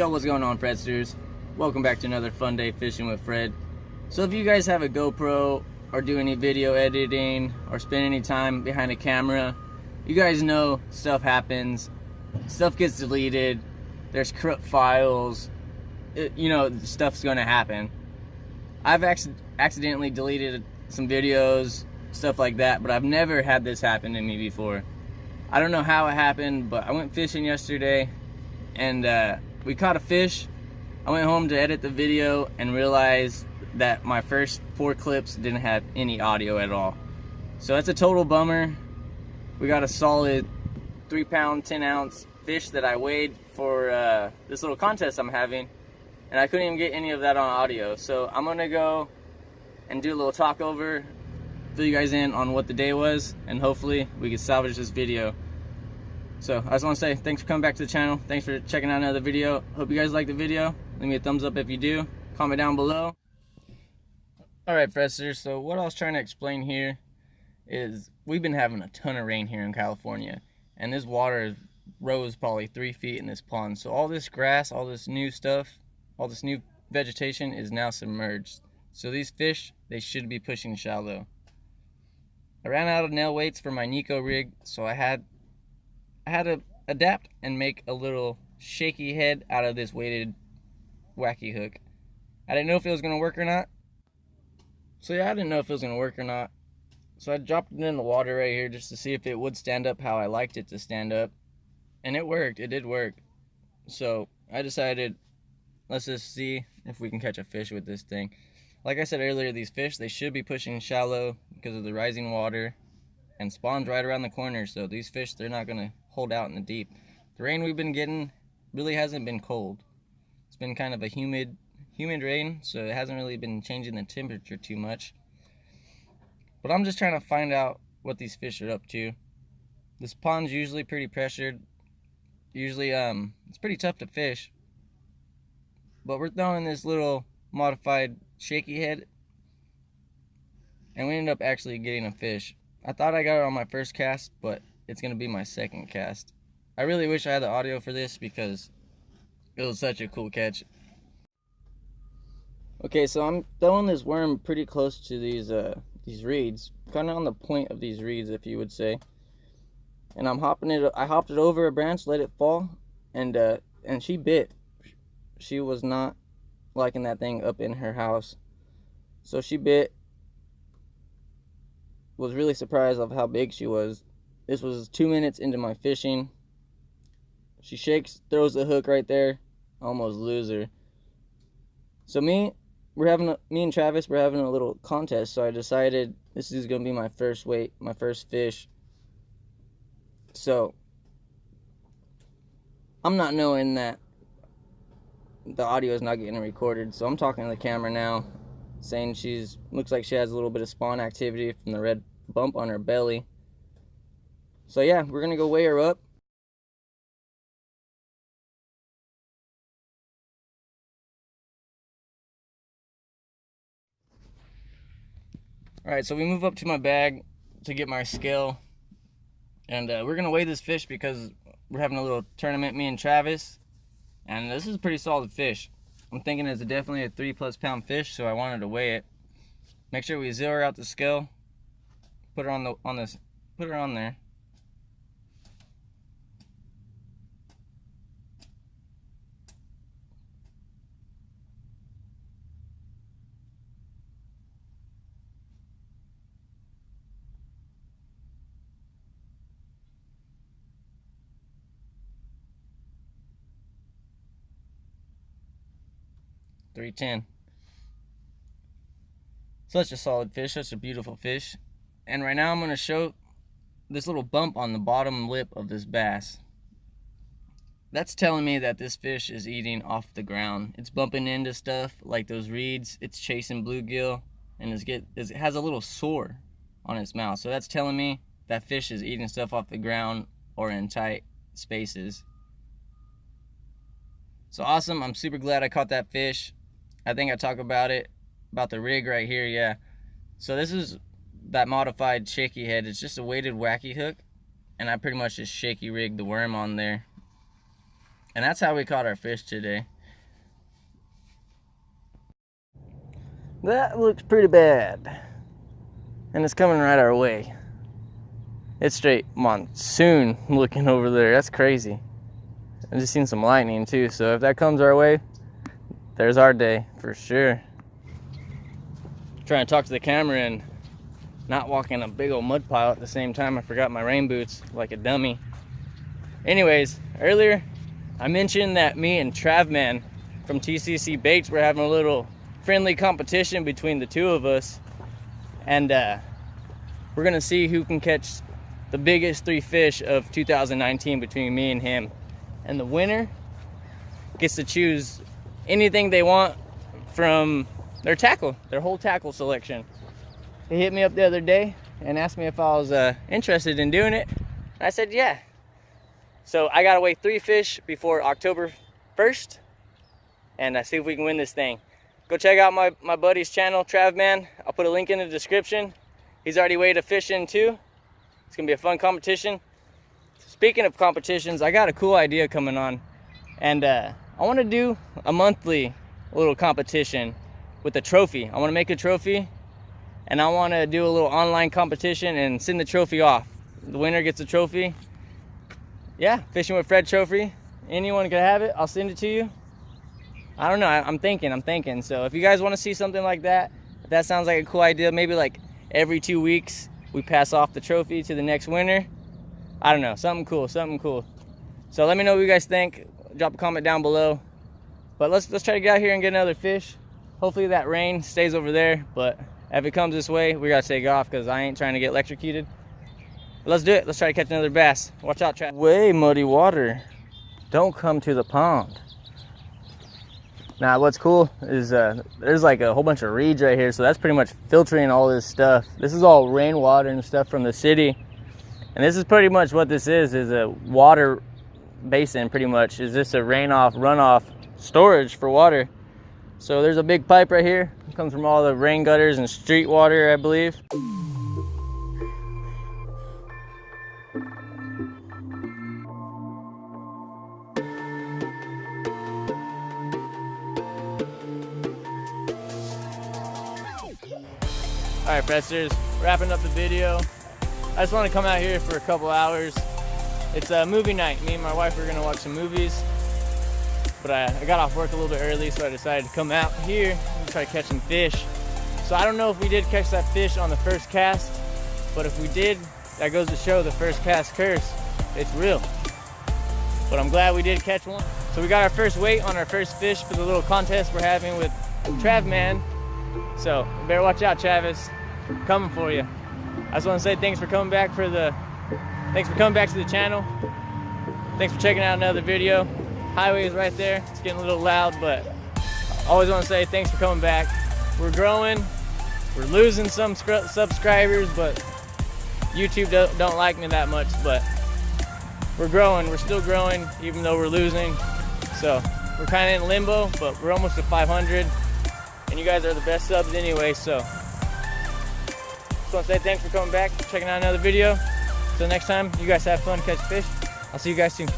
Yo, what's going on, Fredsters? Welcome back to another fun day fishing with Fred. So if you guys have a GoPro or do any video editing or spend any time behind a camera, you guys know stuff happens, stuff gets deleted, there's corrupt files, you know, stuff's gonna happen. I've accidentally deleted some videos, stuff like that, but I've never had this happen to me before. I don't know how it happened, but I went fishing yesterday and we caught a fish. I went home to edit the video and realized that my first 4 clips didn't have any audio at all. So that's a total bummer. We got a solid 3-pound, 10-ounce fish that I weighed for this little contest I'm having, and I couldn't even get any of that on audio. So I'm gonna go and do a little talk over, fill you guys in on what the day was, and hopefully we can salvage this video. So I just want to say thanks for coming back to the channel. Thanks for checking out another video. Hope you guys like the video. Leave me a thumbs up if you do. Comment down below. Alright, Fredsters, so what I was trying to explain here is we've been having a ton of rain here in California, and this water rose probably 3 feet in this pond. So all this grass, all this new stuff, all this new vegetation is now submerged. So these fish, they should be pushing shallow. I ran out of nail weights for my Nico rig, so I had to adapt and make a little shaky head out of this weighted wacky hook. I didn't know if it was going to work or not. So yeah, I didn't know if it was going to work or not. So I dropped it in the water right here just to see if it would stand up how I liked it to stand up. And it worked. It did work. So I decided, let's just see if we can catch a fish with this thing. Like I said earlier, these fish, they should be pushing shallow because of the rising water, and spawn's right around the corner. So these fish, they're not going to hold out in the deep. The rain we've been getting really hasn't been cold. It's been kind of a humid rain, so it hasn't really been changing the temperature too much. But I'm just trying to find out what these fish are up to. This pond's usually pretty pressured. Usually it's pretty tough to fish. But we're throwing this little modified shaky head, and we ended up actually getting a fish. I thought I got it on my first cast, but it's gonna be my second cast. I really wish I had the audio for this because it was such a cool catch. Okay, so I'm throwing this worm pretty close to these reeds, kind of on the point of these reeds, if you would say. And I hopped it over a branch, let it fall, and she bit. She was not liking that thing up in her house, so she bit. Was really surprised of how big she was. This was 2 minutes into my fishing. She shakes, throws the hook right there, almost lose her. So me and Travis, we're having a little contest. So I decided this is gonna be my first weight, my first fish. So I'm not knowing that the audio is not getting recorded. So I'm talking to the camera now, saying looks like she has a little bit of spawn activity from the red bump on her belly. So yeah, we're gonna go weigh her up. Alright, so we move up to my bag to get my scale, and we're gonna weigh this fish because we're having a little tournament, me and Travis, and this is a pretty solid fish. I'm thinking it's definitely a 3+ pound fish, so I wanted to weigh it. Make sure we zero out the scale, put her on there. $3.10. Such a solid fish, such a beautiful fish. And right now I'm going to show this little bump on the bottom lip of this bass. That's telling me that this fish is eating off the ground. It's bumping into stuff like those reeds, it's chasing bluegill, and it has a little sore on its mouth. So that's telling me that fish is eating stuff off the ground or in tight spaces. So awesome, I'm super glad I caught that fish. I think I talk about the rig right here, yeah. So this is that modified shaky head. It's just a weighted wacky hook, and I pretty much just shaky rigged the worm on there. And that's how we caught our fish today. That looks pretty bad. And it's coming right our way. It's straight monsoon looking over there. That's crazy. I've just seen some lightning too, so if that comes our way, there's our day for sure. Trying to talk to the camera and not walking a big old mud pile at the same time. I forgot my rain boots like a dummy. Anyways, earlier I mentioned that me and TravMan from TCC Baits were having a little friendly competition between the two of us, and we're gonna see who can catch the biggest 3 fish of 2019 between me and him. And the winner gets to choose anything they want from their tackle, their whole tackle selection. He hit me up the other day and asked me if I was interested in doing it. I said yeah. So I gotta weigh 3 fish before October 1st, and see if we can win this thing. Go check out my buddy's channel, TravMan. I'll put a link in the description. He's already weighed a fish in too. It's gonna be a fun competition. Speaking of competitions, I got a cool idea coming on, and I want to do a monthly little competition with a trophy. I want to make a trophy, and I want to do a little online competition and send the trophy off. The winner gets a trophy. Yeah, Fishing with Fred trophy. Anyone can have it. I'll send it to you. I don't know. I'm thinking. So if you guys want to see something like that, if that sounds like a cool idea, maybe like every 2 weeks we pass off the trophy to the next winner. I don't know, something cool. So let me know what you guys think. Drop a comment down below. But let's try to get out here and get another fish. Hopefully that rain stays over there, but if it comes this way, we gotta take off because I ain't trying to get electrocuted. But let's do it. Let's try to catch another bass. Watch out, Trav. Way muddy water. Don't come to the pond. Now what's cool is there's like a whole bunch of reeds right here, so that's pretty much filtering all this stuff. This is all rainwater and stuff from the city. And this is pretty much what this is a water basin, pretty much. Is this a runoff storage for water. So there's a big pipe right here. It comes from all the rain gutters and street water, I believe. All right, Pressers, wrapping up the video. I just want to come out here for a couple hours. It's a movie night. Me and my wife are gonna watch some movies, but I got off work a little bit early, so I decided to come out here and try to catch some fish. So I don't know if we did catch that fish on the first cast, but if we did, that goes to show the first cast curse. It's real. But I'm glad we did catch one. So we got our first weight on our first fish for the little contest we're having with TravMan. So you better watch out, Travis. I'm coming for you. I just want to say thanks for coming back to the channel. Thanks for checking out another video. Highway is right there. It's getting a little loud, but I always want to say thanks for coming back. We're growing. We're losing some subscribers, but YouTube don't like me that much, but we're growing. We're still growing, even though we're losing. So we're kind of in limbo, but we're almost at 500, and you guys are the best subs anyway. So just want to say thanks for coming back, checking out another video. Until next time, you guys have fun, catch fish. I'll see you guys soon.